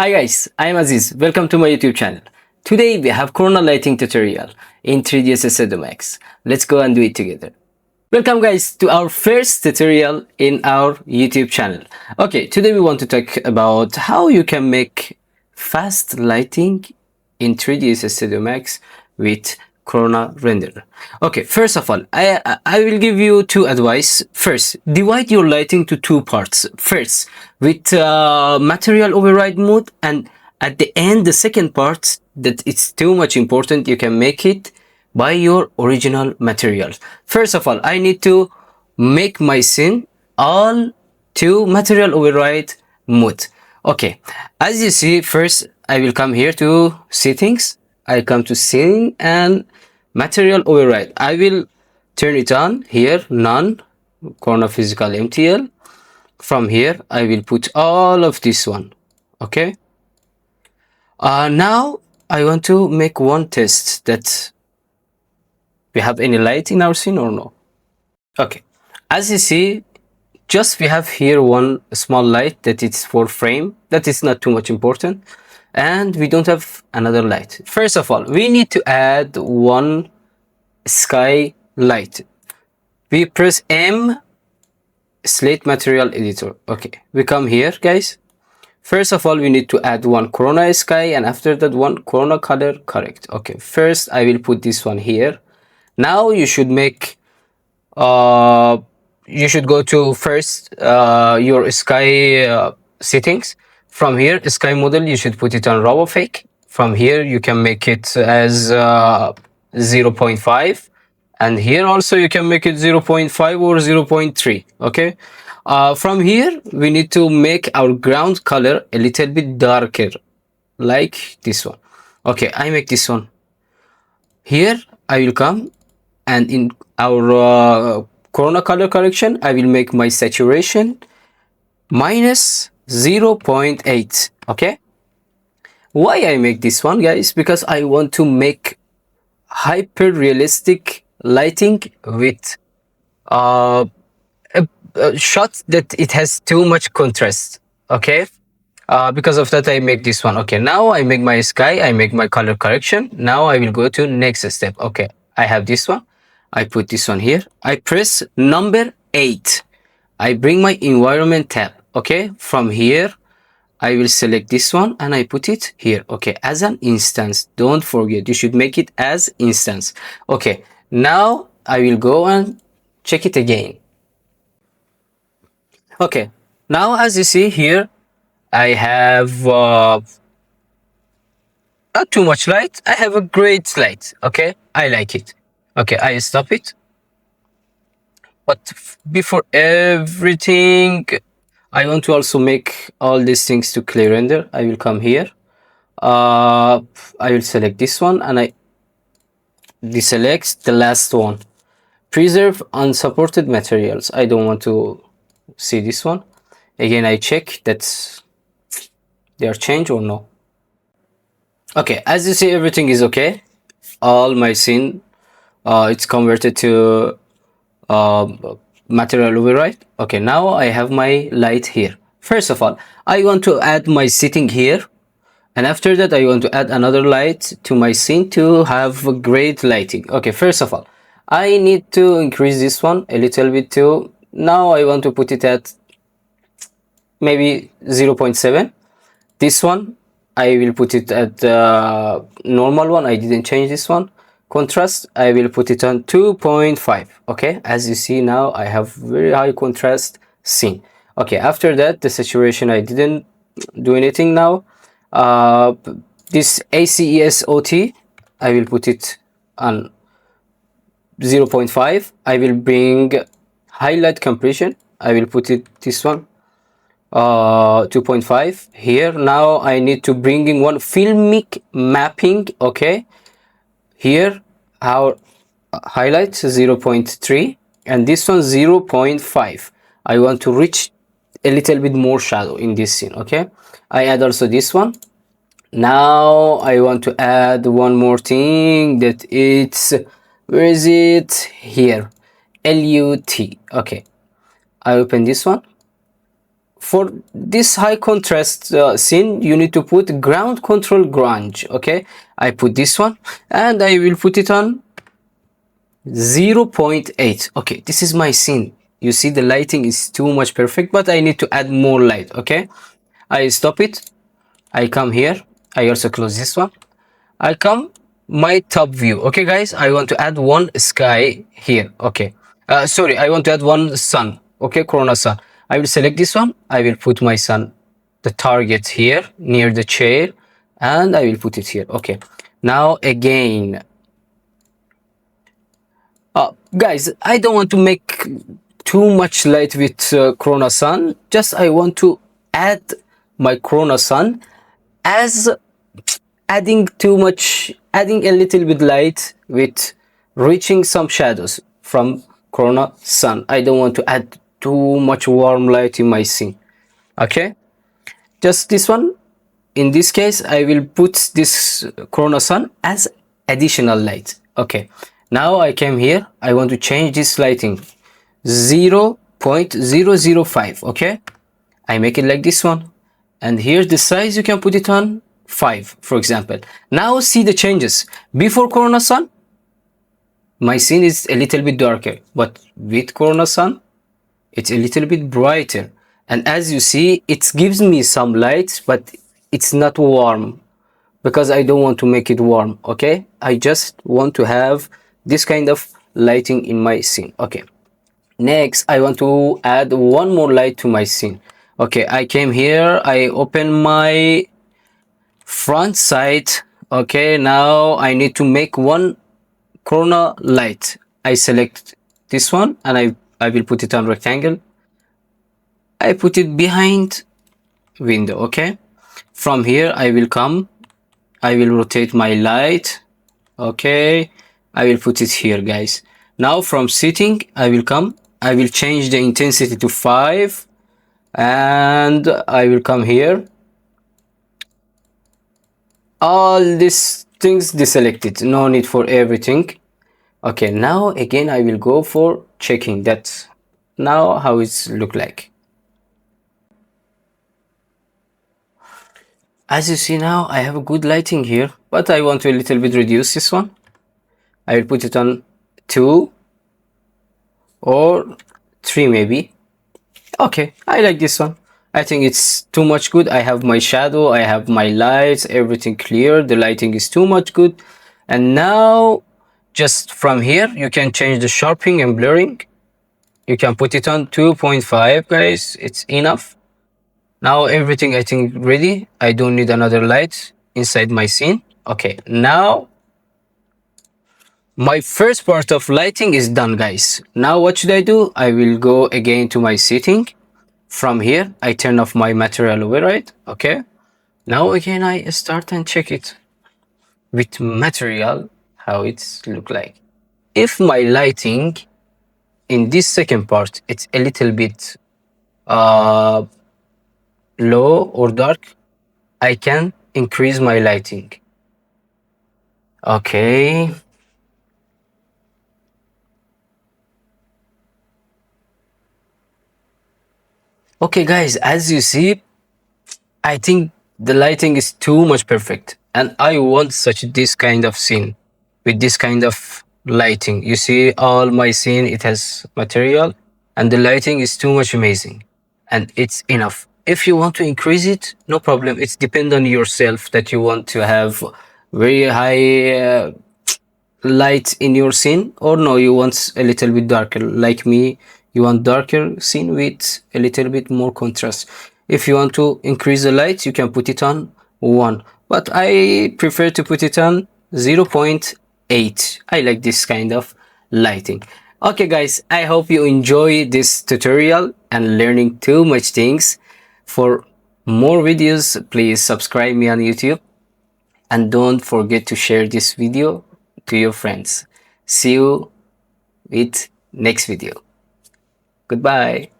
Hi guys, I am Aziz. Welcome to my YouTube channel. Today we have Corona lighting tutorial in 3ds Shadow Max. Let's go and do it together. Welcome guys to our first tutorial in our YouTube channel. Okay, today we want to talk about how you can make fast lighting in 3ds Shadow Max with Corona render. Okay, first of all, I will give you two advice. First, divide your lighting to two parts. First, with material override mode, and at the end, the second part that it's too much important. You can make it by your original materials. First of all, I need to make my scene all to material override mode. Okay, as you see, first I will come here to settings. I come to scene and material override. I will turn it on here, none, corner physical MTL. From here, I will put all of this one. Okay. Now I want to make one test that we have any light in our scene or no. Okay. As you see, just we have here one small light that is for frame. That is not too much important. And we don't have another light. First of all, we need to add one sky light. We press M, slate material editor. Okay, we come here guys. First of all, we need to add one corona sky, and after that one corona color correct. Okay, first I will put this one here. Now you should make you should go to first your sky settings. From here, sky model, you should put it on raw fake. From here, you can make it as 0.5. And here also you can make it 0.5 or 0.3. Okay. From here, we need to make our ground color a little bit darker, like this one. Okay, I make this one. Here, I will come and in our corona color correction, I will make my saturation minus 0.8. Okay, why I make this one guys? Because I want to make hyper realistic lighting with a shot that it has too much contrast. Okay, because of that I make this one. Okay, now I make my sky, I make my color correction. Now I will go to next step. Okay, I have this one, I put this one here, I press number 8, I bring my environment tab. Okay, from here I will select this one and I put it here. Okay, as an instance, don't forget you should make it as instance. Okay, now I will go and check it again. Okay, now as you see here, I have not too much light, I have a great light. Okay, I like it. Okay, I stop it. But before everything, I want to also make all these things to clear render. I will come here. I will select this one and I deselect the last one. Preserve unsupported materials. I don't want to see this one. Again, I check that they are changed or no. Okay, as you see, everything is okay. All my scene, it's converted to material override. Okay, now I have my light here. First of all, I want to add my setting here, and after that I want to add another light to my scene to have a great lighting. Okay, first of all, I need to increase this one a little bit too. Now I want to put it at maybe 0.7. This one I will put it at the normal one. I didn't change this one. Contrast, I will put it on 2.5. Okay, as you see now I have very high contrast scene. Okay, after that the saturation, I didn't do anything now. This ACESOT, I will put it on 0.5. I will bring highlight compression, I will put it this one 2.5 here. Now I need to bring in one filmic mapping. Okay, here our highlight 0.3 and this one 0.5. I want to reach a little bit more shadow in this scene. Okay, I add also this one. Now I want to add one more thing that it's, where is it, here, LUT. Okay, I open this one. for this high contrast scene, you need to put ground control grunge. Okay, I put this one and I will put it on 0.8. Okay, this is my scene. You see the lighting is too much perfect, but I need to add more light. Okay, I stop it. I come here. I also close this one. I come my top view. Okay, guys, I want to add one sky here. Okay, sorry, I want to add one sun. Okay, corona sun. I will select this one. I will put my sun, the target here near the chair, and I will put it here. Okay, now again, guys, I don't want to make too much light with corona sun. Just I want to add my corona sun as adding too much, adding a little bit light with reaching some shadows from corona sun. I don't want to add too much warm light in my scene. Okay, just this one. In this case, I will put this corona sun as additional light. Okay, now I came here. I want to change this lighting 0.005. Okay, I make it like this one, and here's the size. You can put it on 5, for example. Now see the changes. Before corona sun, my scene is a little bit darker, but with corona sun, it's a little bit brighter. And as you see, it gives me some light, but it's not warm because I don't want to make it warm. Okay, I just want to have this kind of lighting in my scene. Okay, next I want to add one more light to my scene. Okay, I came here, I open my front side. Okay, now I need to make one corner light. I select this one and I will put it on rectangle. I put it behind window. Okay, from here I will come, I will rotate my light. Okay, I will put it here, guys. Now from setting, I will come, I will change the intensity to 5, and I will come here. All these things deselected, no need for everything. Okay, now again I will go for checking that now how it's look like. As you see now, I have a good lighting here, but I want to a little bit reduce this one. I will put it on 2 or 3 maybe. Okay, I like this one. I think it's too much good. I have my shadow, I have my lights, everything clear. The lighting is too much good. And now just from here you can change the sharpening and blurring. You can put it on 2.5, guys. It's enough. Now everything I think ready. I don't need another light inside my scene. Okay, now my first part of lighting is done, guys. Now what should I do? I will go again to my setting. From here I turn off my material override. Okay, now again I start and check it with material how it's look like. If my lighting in this second part it's a little bit low or dark, I can increase my lighting. Okay, okay guys, as you see, I think the lighting is too much perfect, and I want such this kind of scene with this kind of lighting. You see all my scene, it has material and the lighting is too much amazing, and it's enough. If you want to increase it, no problem. It's depend on yourself that you want to have very high light in your scene, or no, you want a little bit darker like me. You want darker scene with a little bit more contrast. If you want to increase the light, you can put it on 1, but I prefer to put it on 0.8. I like this kind of lighting. Okay guys, I hope you enjoy this tutorial and learning too much things. For more videos, please subscribe me on YouTube, and don't forget to share this video to your friends. See you with next video. Goodbye.